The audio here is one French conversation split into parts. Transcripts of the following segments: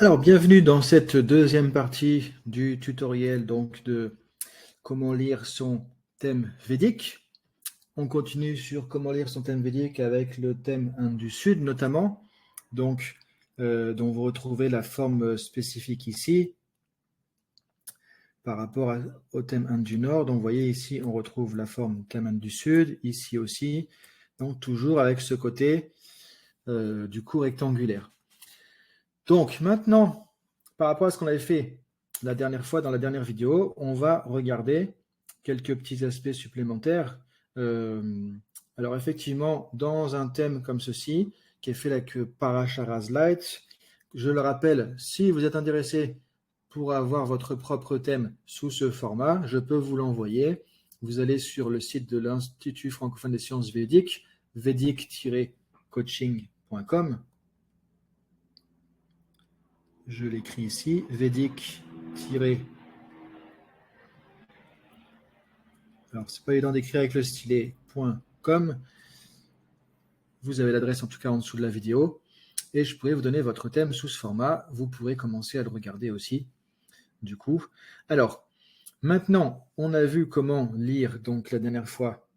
Alors, bienvenue dans cette deuxième partie du tutoriel donc de comment lire son thème védique. On continue sur comment lire son thème védique avec le thème Inde du Sud notamment, donc dont vous retrouvez la forme spécifique ici par rapport au thème Inde du Nord. Donc, vous voyez ici, on retrouve la forme thème Inde du Sud, ici aussi, donc toujours avec ce côté du coup rectangulaire. Donc maintenant, par rapport à ce qu'on avait fait la dernière fois dans la dernière vidéo, on va regarder quelques petits aspects supplémentaires. Alors effectivement, dans un thème comme ceci, qui est fait avec Paracharas Light, je le rappelle, si vous êtes intéressé pour avoir votre propre thème sous ce format, je peux vous l'envoyer. Vous allez sur le site de l'Institut francophone des sciences védiques, vedic-coaching.com. Je l'écris ici, vedic- alors c'est pas évident d'écrire avec le stylet .com. Vous avez l'adresse en tout cas en dessous de la vidéo et je pourrais vous donner votre thème sous ce format. Vous pourrez commencer à le regarder aussi du coup. Alors maintenant on a vu comment lire donc la dernière fois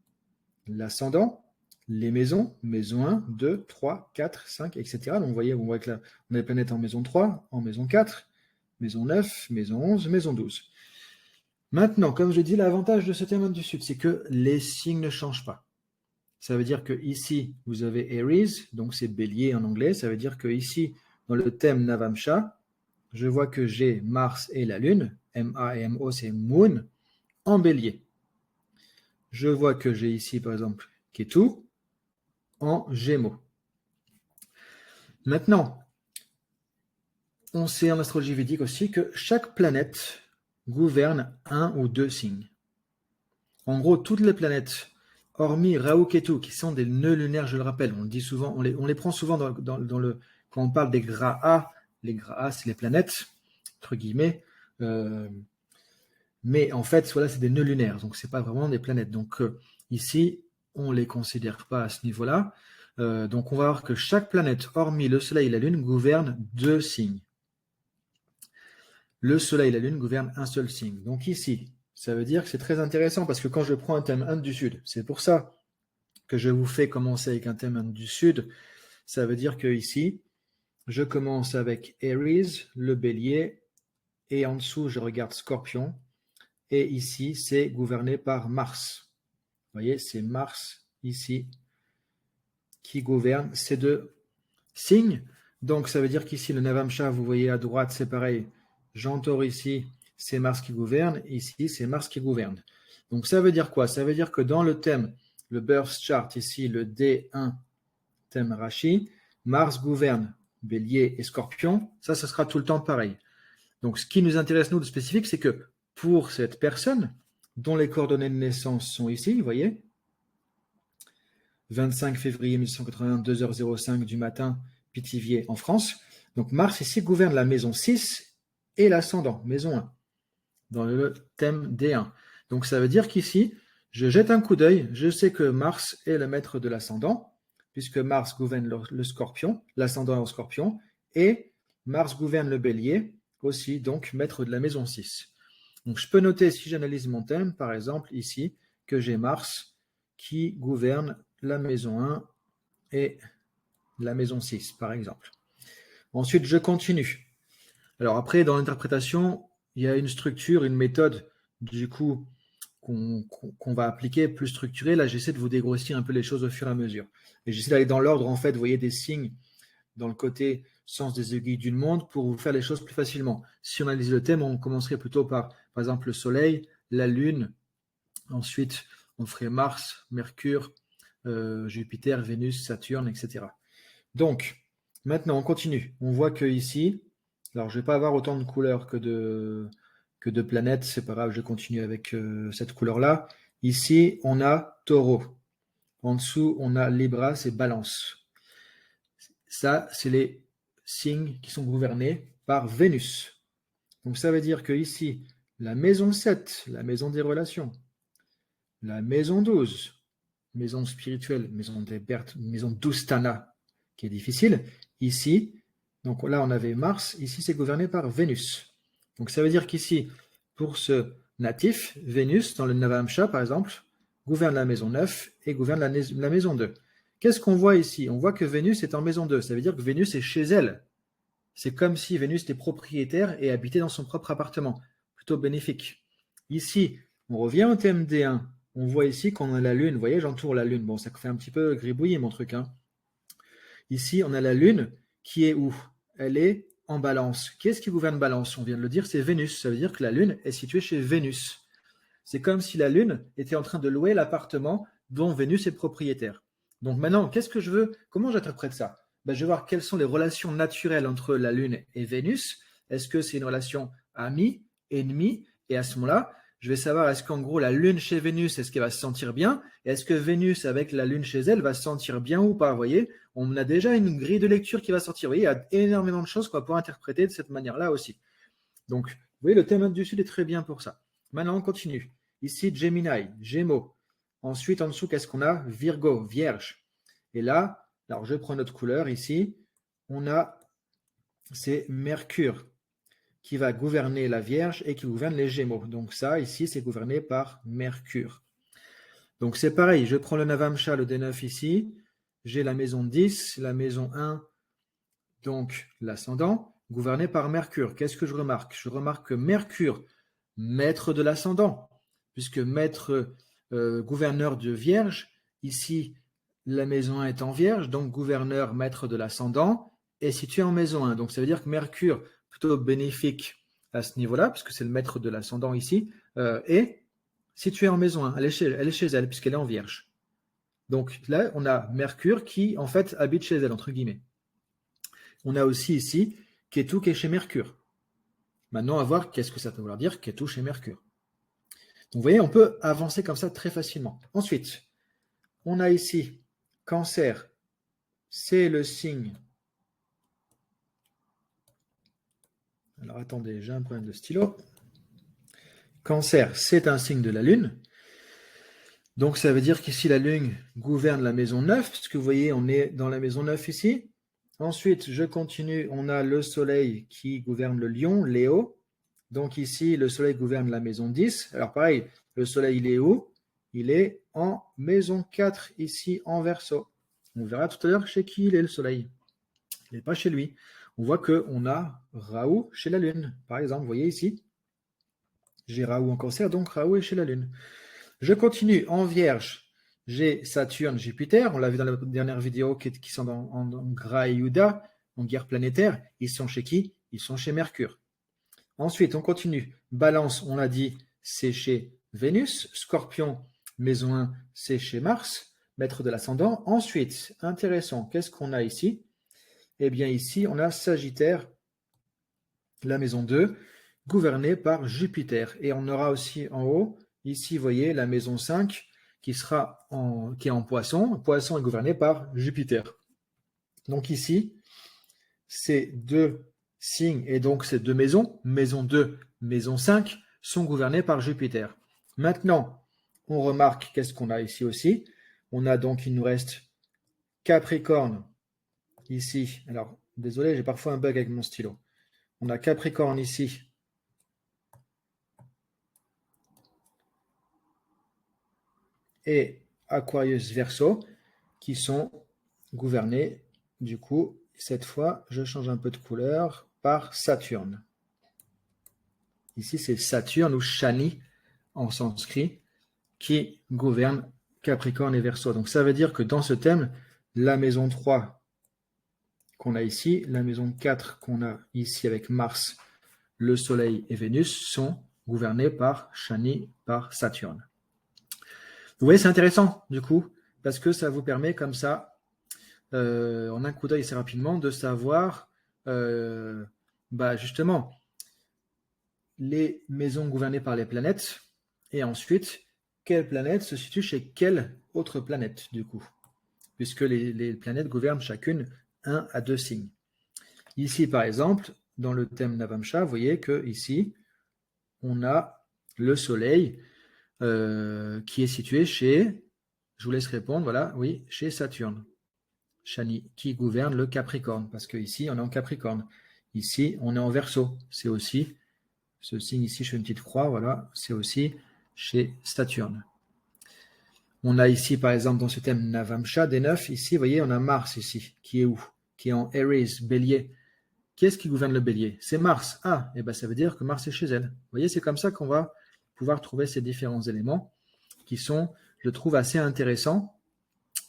l'ascendant, les maisons, maison 1, 2, 3, 4, 5, etc. Donc vous voyez, on voit que là on a les planètes en maison 3, en maison 4, maison 9, maison 11, maison 12. Maintenant, comme je dis, l'avantage de ce thème du Sud, c'est que les signes ne changent pas. Ça veut dire que ici, vous avez Aries, donc c'est bélier en anglais. Ça veut dire que ici, dans le thème Navamsha, je vois que j'ai Mars et la Lune, M-A-M-O, c'est Moon, en bélier. Je vois que j'ai ici, par exemple, Ketu, en Gémeaux. Maintenant, on sait en astrologie védique aussi que chaque planète gouverne un ou deux signes. En gros, toutes les planètes, hormis Rahu Ketu, qui sont des nœuds lunaires, je le rappelle, on le dit souvent, on les prend souvent quand on parle des grahas. Les grahas, c'est les planètes, entre guillemets. Mais en fait, voilà, c'est des nœuds lunaires, donc c'est pas vraiment des planètes. Donc ici, on les considère pas à ce niveau-là. Donc on va voir que chaque planète, hormis le Soleil et la Lune, gouverne deux signes. Le Soleil et la Lune gouvernent un seul signe. Donc ici, ça veut dire que c'est très intéressant parce que quand je prends un thème Inde du Sud, c'est pour ça que je vous fais commencer avec un thème Inde du Sud. Ça veut dire que ici, je commence avec Aries, le bélier, et en dessous, je regarde Scorpion. Et ici, c'est gouverné par Mars. Vous voyez, c'est Mars ici qui gouverne ces deux signes. Donc, ça veut dire qu'ici, le Navamsha, vous voyez à droite, c'est pareil. J'entoure ici, c'est Mars qui gouverne. Ici, c'est Mars qui gouverne. Donc, ça veut dire quoi? Ça veut dire que dans le thème, le birth chart, ici, le D1, thème Rashi, Mars gouverne Bélier et Scorpion. Ça, ce sera tout le temps pareil. Donc, ce qui nous intéresse, nous, de spécifique, c'est que pour cette personne, dont les coordonnées de naissance sont ici, vous voyez, 25 février 1881, 2h05 du matin, Pithiviers en France. Donc Mars ici gouverne la maison 6 et l'ascendant, maison 1, dans le thème D1. Donc ça veut dire qu'ici, je jette un coup d'œil, je sais que Mars est le maître de l'ascendant, puisque Mars gouverne le scorpion, l'ascendant au scorpion, et Mars gouverne le bélier, aussi donc maître de la maison 6. Donc je peux noter, si j'analyse mon thème, par exemple ici, que j'ai Mars qui gouverne la maison 1 et la maison 6, par exemple. Ensuite, je continue. Alors après, dans l'interprétation, il y a une structure, une méthode, du coup, qu'on va appliquer plus structurée. Là, j'essaie de vous dégrossir un peu les choses au fur et à mesure. Et j'essaie d'aller dans l'ordre, en fait, vous voyez des signes dans le côté sens des aiguilles d'une montre pour vous faire les choses plus facilement. Si on analyse le thème, on commencerait plutôt par exemple, le Soleil, la Lune, ensuite on ferait Mars, Mercure, Jupiter, Vénus, Saturne, etc. Donc, maintenant on continue. On voit que ici, alors je ne vais pas avoir autant de couleurs que de planètes, c'est pas grave, je continue avec cette couleur-là. Ici, on a Taureau. En dessous, on a Libra, c'est Balance. Ça, c'est les signes qui sont gouvernés par Vénus. Donc ça veut dire que ici, la maison 7, la maison des relations, la maison 12, maison spirituelle, maison des Berthes, maison d'Ustana, qui est difficile. Ici, Donc là, on avait Mars. Ici, c'est gouverné par Vénus. Donc ça veut dire qu'ici, pour ce natif, Vénus, dans le Navamsha, par exemple, gouverne la maison 9 et gouverne la maison 2. Qu'est-ce qu'on voit ici? On voit que Vénus est en maison 2. Ça veut dire que Vénus est chez elle. C'est comme si Vénus était propriétaire et habitait dans son propre appartement. Plutôt bénéfique. Ici, on revient au thème D1. On voit ici qu'on a la Lune. Vous voyez, j'entoure la Lune. Bon, ça fait un petit peu gribouiller mon truc. Hein. Ici, on a la Lune qui est où? Elle est en balance. Qu'est-ce qui gouverne balance? On vient de le dire, c'est Vénus. Ça veut dire que la Lune est située chez Vénus. C'est comme si la Lune était en train de louer l'appartement dont Vénus est propriétaire. Donc maintenant, qu'est-ce que je veux? Comment j'interprète ça? Je vais voir quelles sont les relations naturelles entre la Lune et Vénus. Est-ce que c'est une relation amie, ennemie? Et à ce moment-là, je vais savoir est-ce qu'en gros la Lune chez Vénus, est-ce qu'elle va se sentir bien? Et est-ce que Vénus avec la Lune chez elle va se sentir bien ou pas? Vous voyez, on a déjà une grille de lecture qui va sortir. Vous voyez, il y a énormément de choses qu'on va pouvoir interpréter de cette manière-là aussi. Donc, vous voyez, le thème du Sud est très bien pour ça. Maintenant, on continue. Ici, Gemini, Gémeaux. Ensuite, en dessous, qu'est-ce qu'on a? Virgo, Vierge. Et là, alors je prends notre couleur ici. On a, c'est Mercure qui va gouverner la Vierge et qui gouverne les Gémeaux. Donc ça, ici, c'est gouverné par Mercure. Donc c'est pareil, je prends le Navamsha, le D9 ici. J'ai la maison 10, la maison 1, donc l'ascendant, gouverné par Mercure. Qu'est-ce que je remarque? Je remarque que Mercure, maître de l'ascendant, puisque maître gouverneur de Vierge, ici la maison 1 est en Vierge, donc gouverneur, maître de l'ascendant, est situé en maison 1. Donc ça veut dire que Mercure, plutôt bénéfique à ce niveau-là, puisque c'est le maître de l'ascendant ici, est situé en maison 1. Elle est chez elle, puisqu'elle est en Vierge. Donc là, on a Mercure qui, en fait, habite chez elle, entre guillemets. On a aussi ici Ketu qui est chez Mercure. Maintenant, à voir qu'est-ce que ça peut vouloir dire Ketu chez Mercure. Donc, vous voyez, on peut avancer comme ça très facilement. Ensuite, on a ici Cancer, c'est le signe. Alors, attendez, j'ai un problème de stylo. Cancer, c'est un signe de la Lune. Donc, ça veut dire qu'ici, la Lune gouverne la maison 9, parce que vous voyez, on est dans la maison 9 ici. Ensuite, je continue, on a le Soleil qui gouverne le Lion, Léo. Donc ici, le Soleil gouverne la maison 10. Alors pareil, le Soleil, il est où? Il est en maison 4, ici en Verseau. On verra tout à l'heure chez qui il est le Soleil. Il n'est pas chez lui. On voit qu'on a Raoult chez la Lune, par exemple. Vous voyez ici, j'ai Raoult en Cancer, donc Raoult est chez la Lune. Je continue en Vierge. J'ai Saturne, Jupiter. On l'a vu dans la dernière vidéo qui sont en Gra et Yuda, en guerre planétaire. Ils sont chez qui? Ils sont chez Mercure. Ensuite, on continue. Balance, on l'a dit, c'est chez Vénus. Scorpion, maison 1, c'est chez Mars, maître de l'ascendant. Ensuite, intéressant, qu'est-ce qu'on a ici? Eh bien, ici, on a Sagittaire, la maison 2, gouvernée par Jupiter. Et on aura aussi en haut, ici, vous voyez, la maison 5, qui est en Poisson. Poisson est gouverné par Jupiter. Donc ici, ces deux signes et donc ces deux maisons, maison 2, maison 5, sont gouvernées par Jupiter. Maintenant, on remarque qu'est-ce qu'on a ici aussi. On a donc, il nous reste Capricorne ici. Alors, désolé, j'ai parfois un bug avec mon stylo. On a Capricorne ici. Et Aquarius Verseau qui sont gouvernés, du coup, cette fois, je change un peu de couleur, par Saturne. Ici, c'est Saturne ou Shani en sanskrit qui gouverne Capricorne et Verseau. Donc, ça veut dire que dans ce thème, la maison 3 qu'on a ici, la maison 4 qu'on a ici avec Mars, le Soleil et Vénus sont gouvernés par Shani, par Saturne. Vous voyez, c'est intéressant du coup, parce que ça vous permet comme ça, en un coup d'œil assez rapidement, de savoir justement les maisons gouvernées par les planètes et ensuite quelle planète se situe chez quelle autre planète du coup, puisque les planètes gouvernent chacune 1 à 2 signes. Ici par exemple, dans le thème Navamsha, vous voyez que ici on a le Soleil qui est situé chez, je vous laisse répondre, voilà, oui, chez Saturne. Shani, qui gouverne le Capricorne, parce qu'ici, on est en Capricorne. Ici, on est en Verseau. C'est aussi, ce signe ici, je fais une petite croix, voilà, c'est aussi chez Saturne. On a ici, par exemple, dans ce thème Navamsha, des 9, ici, vous voyez, on a Mars ici, qui est où? Qui est en Aries, Bélier. Qui est-ce qui gouverne le Bélier? C'est Mars. Ah, et ben ça veut dire que Mars est chez elle. Vous voyez, c'est comme ça qu'on va pouvoir trouver ces différents éléments qui sont, je trouve, assez intéressants,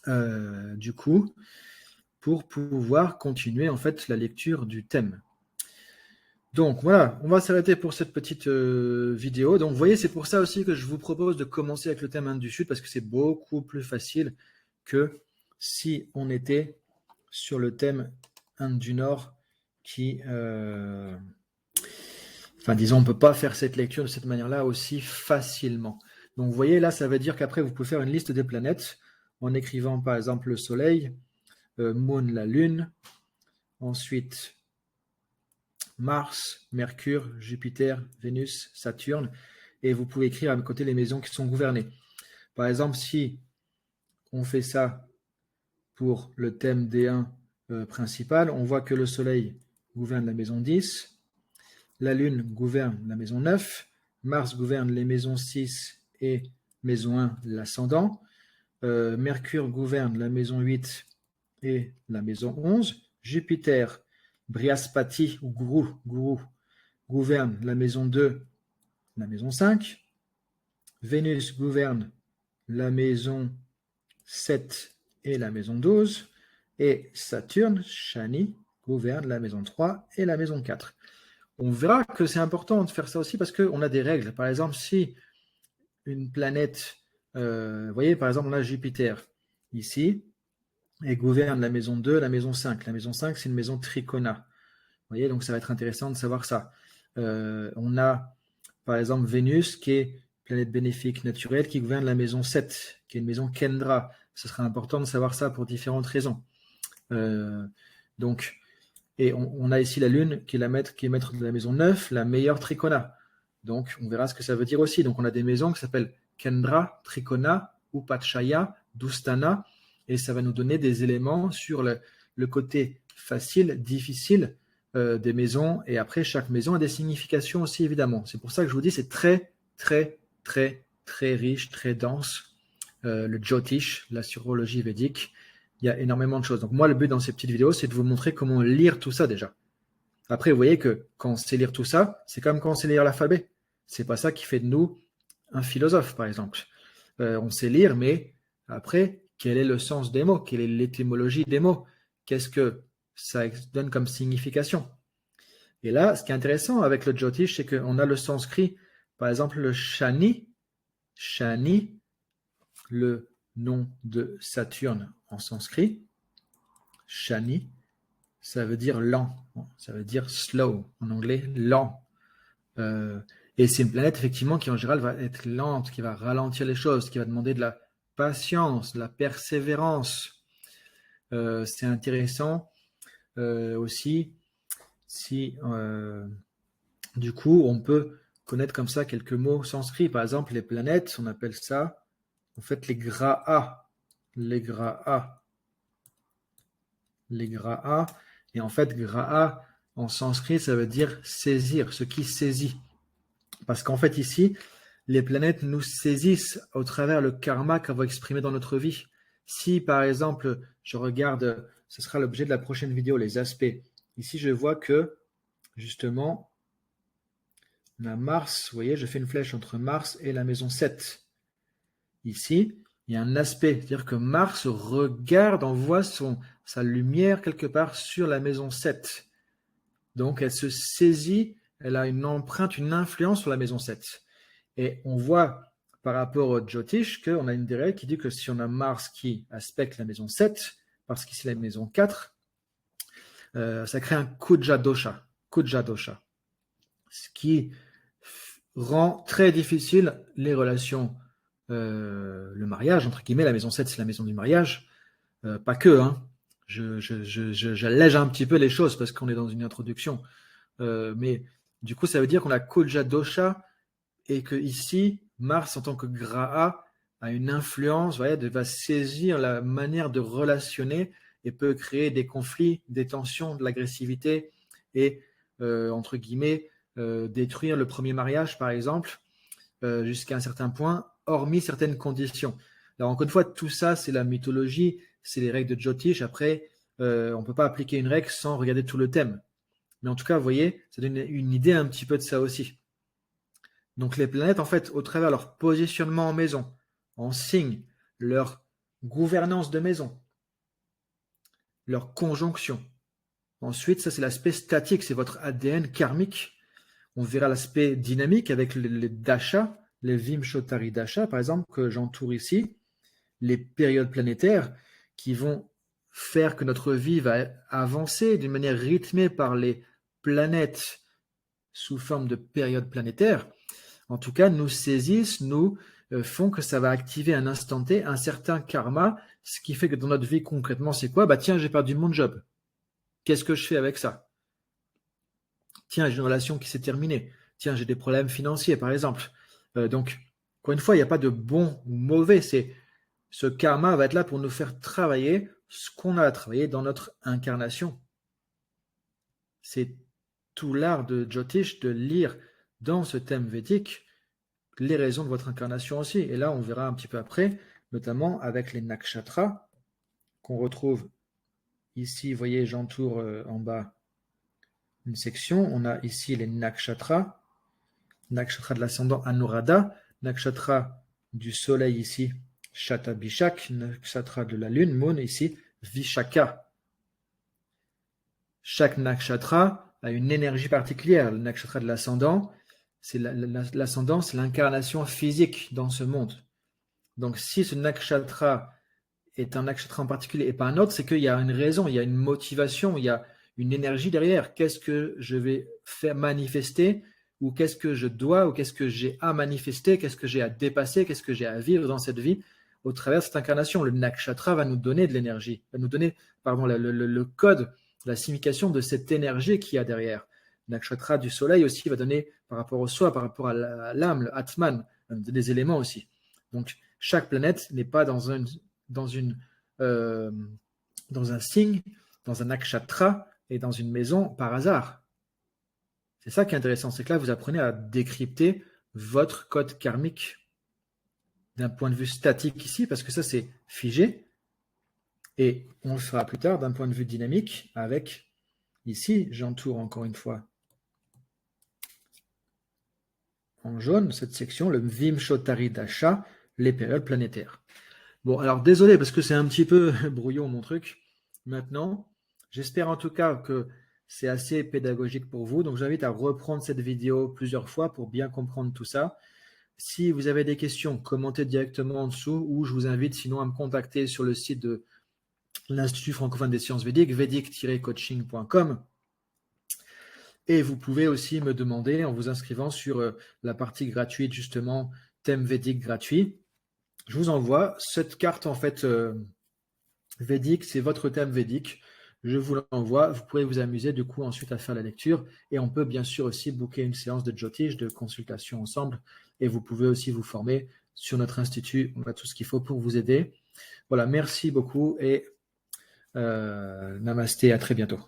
du coup, pour pouvoir continuer, en fait, la lecture du thème. Donc voilà, on va s'arrêter pour cette petite vidéo. Donc vous voyez, c'est pour ça aussi que je vous propose de commencer avec le thème Inde du Sud, parce que c'est beaucoup plus facile que si on était sur le thème Inde du Nord, qui, enfin disons, on ne peut pas faire cette lecture de cette manière-là aussi facilement. Donc vous voyez, là, ça veut dire qu'après, vous pouvez faire une liste des planètes en écrivant par exemple le Soleil, Moon, la Lune, ensuite Mars, Mercure, Jupiter, Vénus, Saturne, et vous pouvez écrire à côté les maisons qui sont gouvernées. Par exemple, si on fait ça pour le thème D1 principal, on voit que le Soleil gouverne la maison 10, la Lune gouverne la maison 9, Mars gouverne les maisons 6 et maison 1, l'ascendant, Mercure gouverne la maison 8 et la maison 11, Jupiter, Brihaspati ou Gourou, gouverne la maison 2, la maison 5, Vénus gouverne la maison 7 et la maison 12, et Saturne, Shani, gouverne la maison 3 et la maison 4. On verra que c'est important de faire ça aussi parce qu'on a des règles. Par exemple, si une planète, vous voyez, par exemple, on a Jupiter ici, et gouverne la maison 2, la maison 5. La maison 5, c'est une maison tricona. Vous voyez, donc ça va être intéressant de savoir ça. On a, par exemple, Vénus, qui est planète bénéfique naturelle, qui gouverne la maison 7, qui est une maison Kendra. Ce sera important de savoir ça pour différentes raisons. Donc, et on a ici la Lune, qui est maître de la maison 9, la meilleure tricona. Donc, on verra ce que ça veut dire aussi. Donc, on a des maisons qui s'appellent Kendra, Trikona, Upachaya, Dustana, et ça va nous donner des éléments sur le côté facile, difficile des maisons, et après, chaque maison a des significations aussi, évidemment. C'est pour ça que je vous dis, c'est très, très, très, très riche, très dense. Le Jyotish, l'astrologie védique, il y a énormément de choses. Donc moi, le but dans ces petites vidéos, c'est de vous montrer comment lire tout ça déjà. Après, vous voyez que quand on sait lire tout ça, c'est comme quand on sait lire l'alphabet. C'est pas ça qui fait de nous un philosophe, par exemple. On sait lire, mais après, quel est le sens des mots? Quelle est l'étymologie des mots? Qu'est-ce que ça donne comme signification? Et là, ce qui est intéressant avec le Jyotish, c'est qu'on a le sanskrit, par exemple le Shani, le nom de Saturne en sanskrit, Shani, ça veut dire lent, ça veut dire slow, en anglais, lent. Et c'est une planète, effectivement, qui en général va être lente, qui va ralentir les choses, qui va demander de la patience, de la persévérance. C'est intéressant aussi si, du coup, on peut connaître comme ça quelques mots sanscrits. Par exemple, les planètes, on appelle ça, en fait, les graha. Les graha. Les graha. Et en fait, graha, en sanskrit, ça veut dire saisir, ce qui saisit. Parce qu'en fait, ici, les planètes nous saisissent au travers le karma qu'on va exprimer dans notre vie. Si, par exemple, je regarde, ce sera l'objet de la prochaine vidéo, les aspects. Ici, je vois que, justement, on a Mars, vous voyez, je fais une flèche entre Mars et la maison 7. Ici, il y a un aspect, c'est-à-dire que Mars regarde, envoie sa lumière quelque part sur la maison 7. Donc, elle se saisit, elle a une empreinte, une influence sur la maison 7. Et on voit par rapport au Jyotish qu'on a une des règles qui dit que si on a Mars qui aspecte la maison 7, parce qu'ici la maison 4, ça crée un Kuja Dosha, ce qui rend très difficile les relations, le mariage, entre guillemets. La maison 7, c'est la maison du mariage, pas que, hein. J'allège un petit peu les choses parce qu'on est dans une introduction, mais du coup ça veut dire qu'on a Kuja Dosha et que ici Mars en tant que Graha a une influence, va saisir la manière de relationner et peut créer des conflits, des tensions, de l'agressivité et, entre guillemets, détruire le premier mariage, par exemple, jusqu'à un certain point, hormis certaines conditions. Alors, encore une fois, tout ça, c'est la mythologie, c'est les règles de Jyotish. Après, on ne peut pas appliquer une règle sans regarder tout le thème. Mais en tout cas, vous voyez, ça donne une idée un petit peu de ça aussi. Donc, les planètes, en fait, au travers de leur positionnement en maison, en signe, leur gouvernance de maison, leur conjonction. Ensuite, ça, c'est l'aspect statique, c'est votre ADN karmique. On verra l'aspect dynamique avec les dasha, les Vimshottari dasha, par exemple, que j'entoure ici, les périodes planétaires qui vont faire que notre vie va avancer d'une manière rythmée par les planètes sous forme de périodes planétaires. En tout cas, nous saisissent, nous font que ça va activer un instant T, un certain karma, ce qui fait que dans notre vie concrètement, c'est quoi? Bah tiens, j'ai perdu mon job. Qu'est-ce que je fais avec ça? Tiens, j'ai une relation qui s'est terminée. Tiens, j'ai des problèmes financiers, par exemple. Donc, encore une fois, il n'y a pas de bon ou mauvais. Ce karma va être là pour nous faire travailler ce qu'on a à travailler dans notre incarnation. C'est tout l'art de Jyotish de lire dans ce thème védique les raisons de votre incarnation aussi. Et là, on verra un petit peu après, notamment avec les nakshatras qu'on retrouve ici. Vous voyez, j'entoure en bas une section. On a ici les nakshatras. Nakshatra de l'ascendant Anuradha, nakshatra du soleil ici, Shatabhishak, nakshatra de la lune, Moon ici, Vishaka. Chaque nakshatra a une énergie particulière. Le nakshatra de l'ascendant, c'est l'ascendant, c'est l'incarnation physique dans ce monde. Donc si ce nakshatra est un nakshatra en particulier et pas un autre, c'est qu'il y a une raison, il y a une motivation, il y a une énergie derrière. Qu'est-ce que je vais faire manifester? Ou qu'est-ce que je dois, ou qu'est-ce que j'ai à manifester, qu'est-ce que j'ai à dépasser, qu'est-ce que j'ai à vivre dans cette vie au travers de cette incarnation. Le nakshatra va nous donner de l'énergie, va nous donner le code, la signification de cette énergie qu'il y a derrière. Le nakshatra du soleil aussi va donner par rapport au soi, par rapport à l'âme, le atman, des éléments aussi. Donc chaque planète n'est pas dans un signe, dans un nakshatra et dans une maison par hasard. C'est ça qui est intéressant, c'est que là, vous apprenez à décrypter votre code karmique d'un point de vue statique ici, parce que ça, c'est figé. Et on le fera plus tard d'un point de vue dynamique avec, ici, j'entoure encore une fois en jaune cette section, le Vimshottari dasha, les périodes planétaires. Bon, alors désolé, parce que c'est un petit peu brouillon mon truc. Maintenant, j'espère en tout cas que c'est assez pédagogique pour vous. Donc, j'invite à reprendre cette vidéo plusieurs fois pour bien comprendre tout ça. Si vous avez des questions, commentez directement en dessous ou je vous invite sinon à me contacter sur le site de l'Institut francophone des sciences védiques, vedic-coaching.com. Et vous pouvez aussi me demander en vous inscrivant sur la partie gratuite, justement, thème védique gratuit. Je vous envoie cette carte en fait védique, c'est votre thème védique. Je vous l'envoie, vous pourrez vous amuser du coup ensuite à faire la lecture et on peut bien sûr aussi booker une séance de Jyotish, de consultation ensemble et vous pouvez aussi vous former sur notre institut, on a tout ce qu'il faut pour vous aider. Voilà, merci beaucoup et namasté, à très bientôt.